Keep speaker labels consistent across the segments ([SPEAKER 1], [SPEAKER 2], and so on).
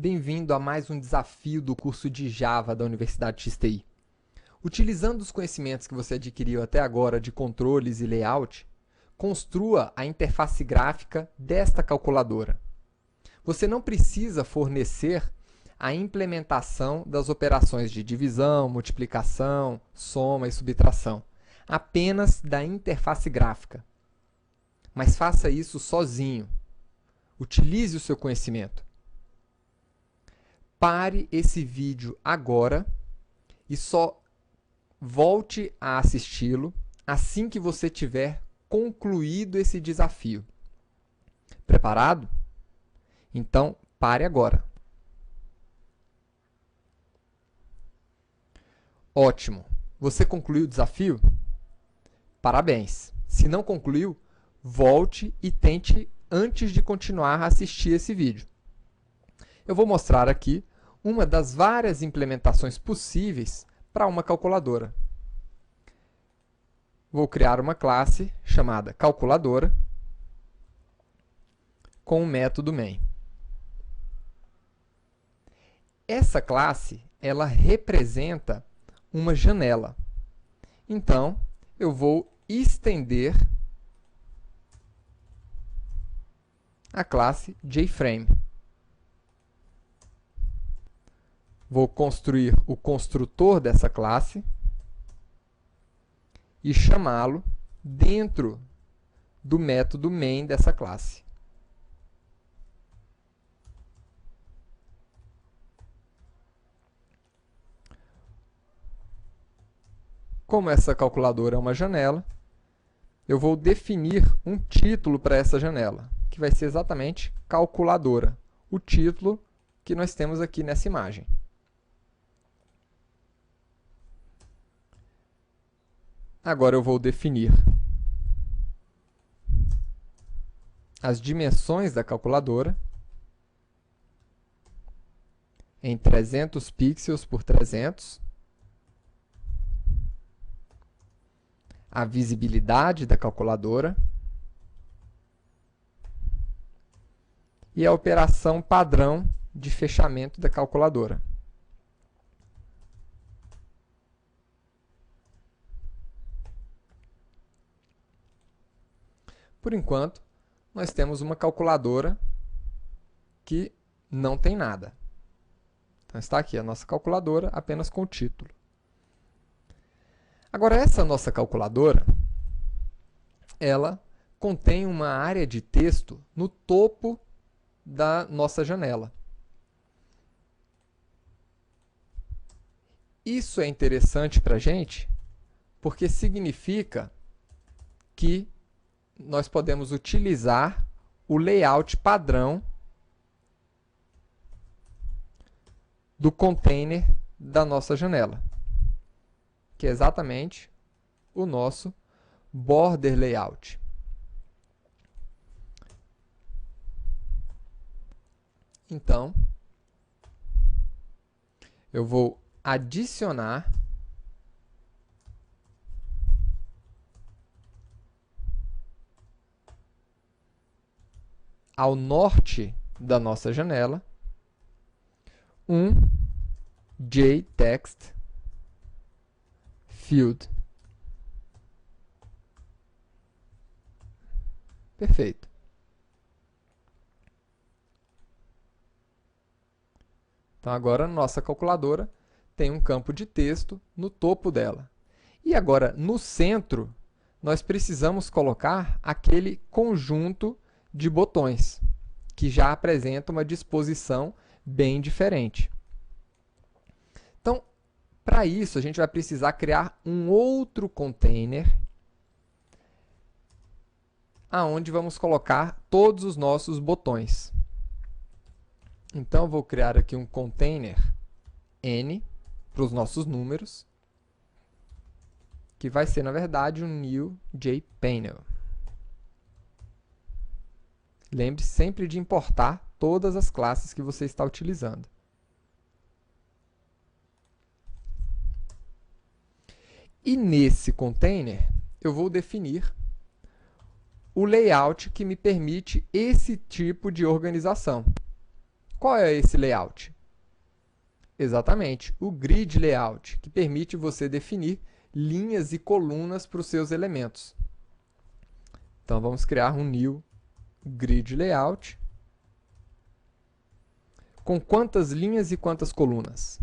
[SPEAKER 1] Bem-vindo a mais um desafio do curso de Java da Universidade XTI. Utilizando os conhecimentos que você adquiriu até agora de controles e layout, construa a interface gráfica desta calculadora. Você não precisa fornecer a implementação das operações de divisão, multiplicação, soma e subtração, apenas da interface gráfica. Mas faça isso sozinho. Utilize o seu conhecimento. Pare esse vídeo agora e só volte a assisti-lo assim que você tiver concluído esse desafio. Preparado? Então, pare agora. Ótimo! Você concluiu o desafio? Parabéns! Se não concluiu, volte e tente antes de continuar a assistir esse vídeo. Eu vou mostrar aqui uma das várias implementações possíveis para uma calculadora. Vou criar uma classe chamada calculadora com o método main. Essa classe, ela representa uma janela. Então, eu vou estender a classe JFrame. Vou construir o construtor dessa classe e chamá-lo dentro do método main dessa classe. Como essa calculadora é uma janela, eu vou definir um título para essa janela, que vai ser exatamente calculadora, o título que nós temos aqui nessa imagem. Agora eu vou definir as dimensões da calculadora em 300 pixels por 300, a visibilidade da calculadora e a operação padrão de fechamento da calculadora. Por enquanto, nós temos uma calculadora que não tem nada. Então, está aqui a nossa calculadora apenas com o título. Agora, essa nossa calculadora, ela contém uma área de texto no topo da nossa janela. Isso é interessante para a gente, porque significa que nós podemos utilizar o layout padrão do container da nossa janela, que é exatamente o nosso border layout. Então, eu vou adicionar ao norte da nossa janela um JText field. Perfeito. Então, agora, a nossa calculadora tem um campo de texto no topo dela. E agora, no centro, nós precisamos colocar aquele conjunto de botões, que já apresenta uma disposição bem diferente. Então, para isso, a gente vai precisar criar um outro container aonde vamos colocar todos os nossos botões. Então, eu vou criar aqui um container n para os nossos números, que vai ser, na verdade, um new jpanel. Lembre sempre de importar todas as classes que você está utilizando. E nesse container, eu vou definir o layout que me permite esse tipo de organização. Qual é esse layout? Exatamente, o grid layout, que permite você definir linhas e colunas para os seus elementos. Então, vamos criar um new grid layout. Com quantas linhas e quantas colunas?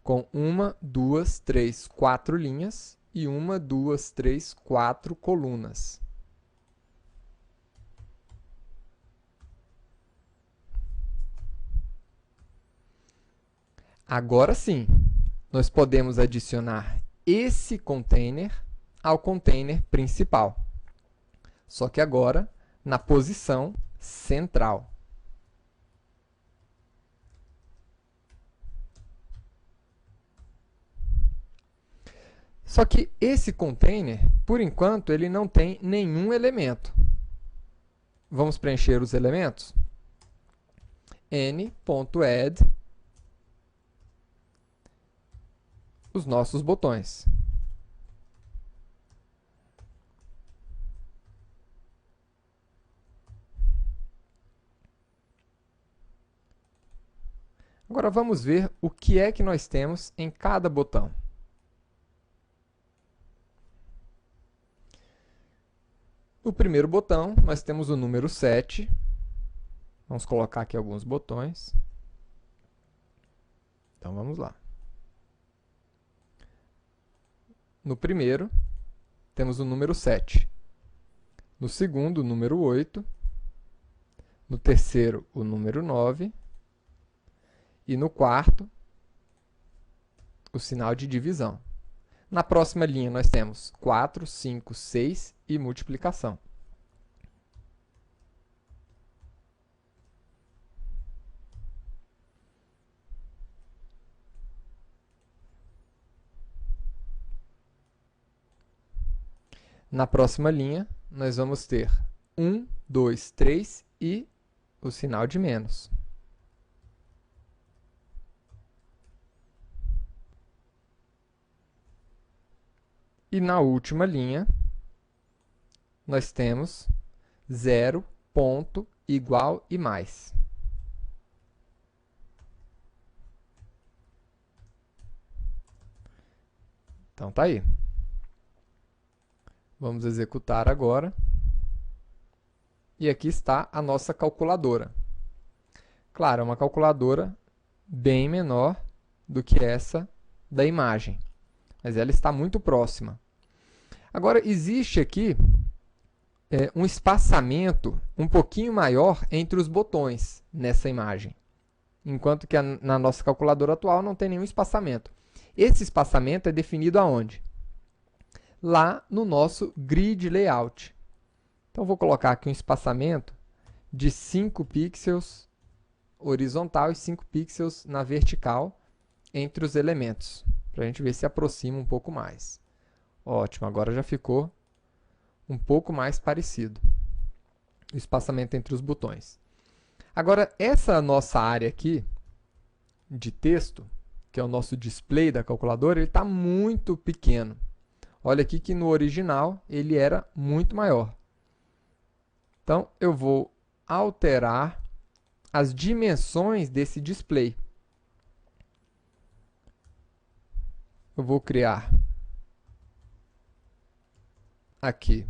[SPEAKER 1] Com 1, 2, 3, 4 linhas e 1, 2, 3, 4 colunas. Agora sim, nós podemos adicionar esse container ao container principal. Só que agora na posição central. Só que esse container, por enquanto, ele não tem nenhum elemento. Vamos preencher os elementos? n.add os nossos botões. Agora vamos ver o que é que nós temos em cada botão. No primeiro botão, nós temos o número 7. Vamos colocar aqui alguns botões. Então, vamos lá. No primeiro, temos o número 7. No segundo, o número 8. No terceiro, o número 9. E no quarto, o sinal de divisão. Na próxima linha, nós temos 4, 5, 6 e multiplicação. Na próxima linha, nós vamos ter 1, 2, 3 e o sinal de menos. E na última linha, nós temos 0, ponto, igual e mais. Então, tá aí. Vamos executar agora. E aqui está a nossa calculadora. Claro, é uma calculadora bem menor do que essa da imagem, mas ela está muito próxima. Agora, existe aqui um espaçamento um pouquinho maior entre os botões nessa imagem, enquanto que na nossa calculadora atual não tem nenhum espaçamento. Esse espaçamento é definido aonde? Lá no nosso grid layout. Então, vou colocar aqui um espaçamento de 5 pixels horizontal e 5 pixels na vertical entre os elementos, para a gente ver se aproxima um pouco mais. Ótimo, agora já ficou um pouco mais parecido o espaçamento entre os botões. Agora, essa nossa área aqui de texto, que é o nosso display da calculadora, ele está muito pequeno. Olha aqui que no original ele era muito maior. Então, eu vou alterar as dimensões desse display. Eu vou criar aqui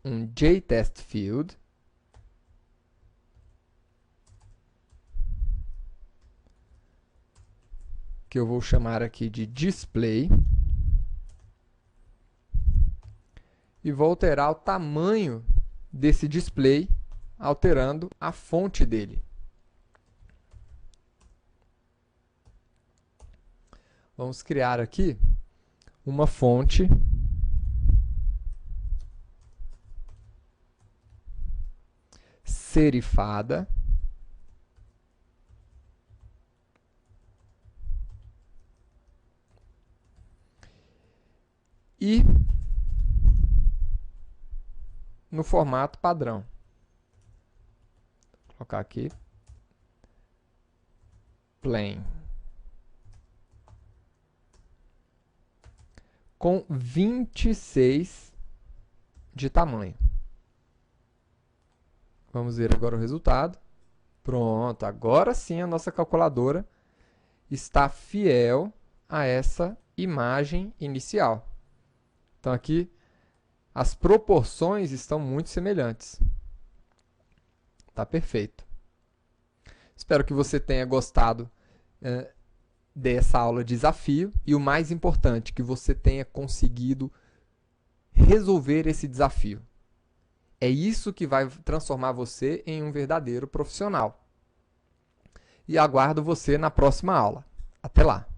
[SPEAKER 1] um JTestField. Que eu vou chamar aqui de display. E vou alterar o tamanho desse display, alterando a fonte dele. Vamos criar aqui uma fonte serifada. E no formato padrão. Vou colocar aqui plain. Com 26 de tamanho. Vamos ver agora o resultado. Pronto, agora sim a nossa calculadora está fiel a essa imagem inicial. Então aqui as proporções estão muito semelhantes. Tá perfeito. Espero que você tenha gostado dessa aula de desafio e o mais importante, que você tenha conseguido resolver esse desafio. É isso que vai transformar você em um verdadeiro profissional. E aguardo você na próxima aula. Até lá!